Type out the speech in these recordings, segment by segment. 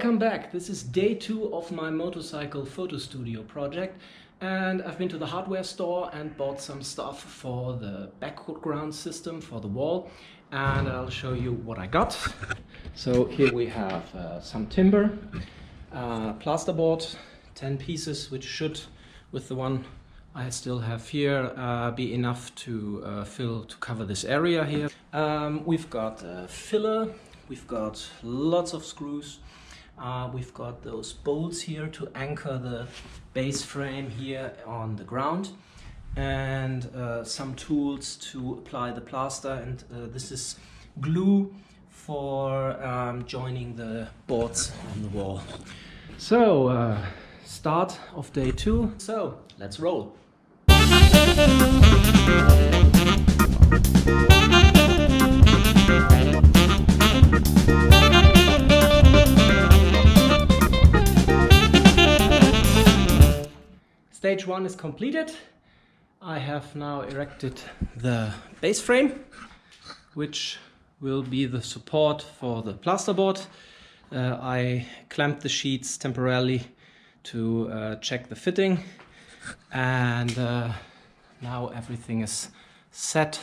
Welcome back. This is day 2 of my motorcycle photo studio project, and I've been to the hardware store and bought some stuff for the background system for the wall, and I'll show you what I got. So here we have some timber, plasterboard, 10 pieces, which should, with the one I still have here, be enough to cover this area here. We've got filler, we've got lots of screws. We've got those bolts here to anchor the base frame here on the ground, and some tools to apply the plaster, and this is glue for joining the boards on the wall. So start of day 2, so let's roll. Stage 1 is completed. I have now erected the base frame, which will be the support for the plasterboard. I clamped the sheets temporarily to check the fitting, and now everything is set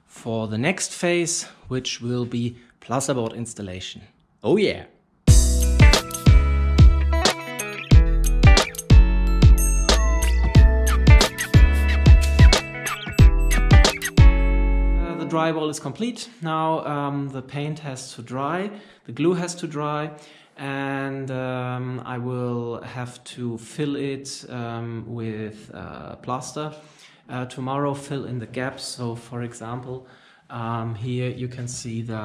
for the next phase, which will be plasterboard installation. Oh yeah! The drywall is complete. Now the paint has to dry, the glue has to dry, and I will have to fill it with plaster. Tomorrow fill in the gaps. So for example, here you can see the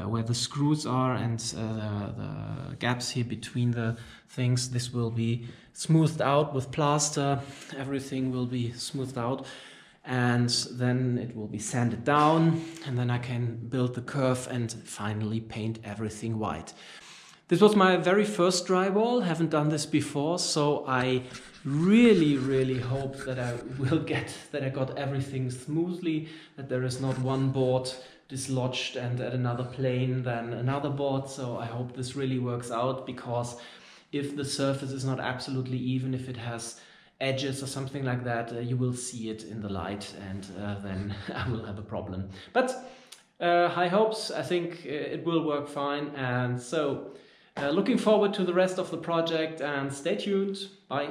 where the screws are, and the gaps here between the things. This will be smoothed out with plaster. Everything will be smoothed out, and then it will be sanded down, and then I can build the curve and finally paint everything white. This was my very first drywall, haven't done this before, so I really hope that I got everything smoothly, that there is not one board dislodged and at another plane than another board. So I hope this really works out, because if the surface is not absolutely even, if it has edges or something like that, you will see it in the light, and then I will have a problem. But high hopes, I think it will work fine, and so looking forward to the rest of the project, and stay tuned. Bye.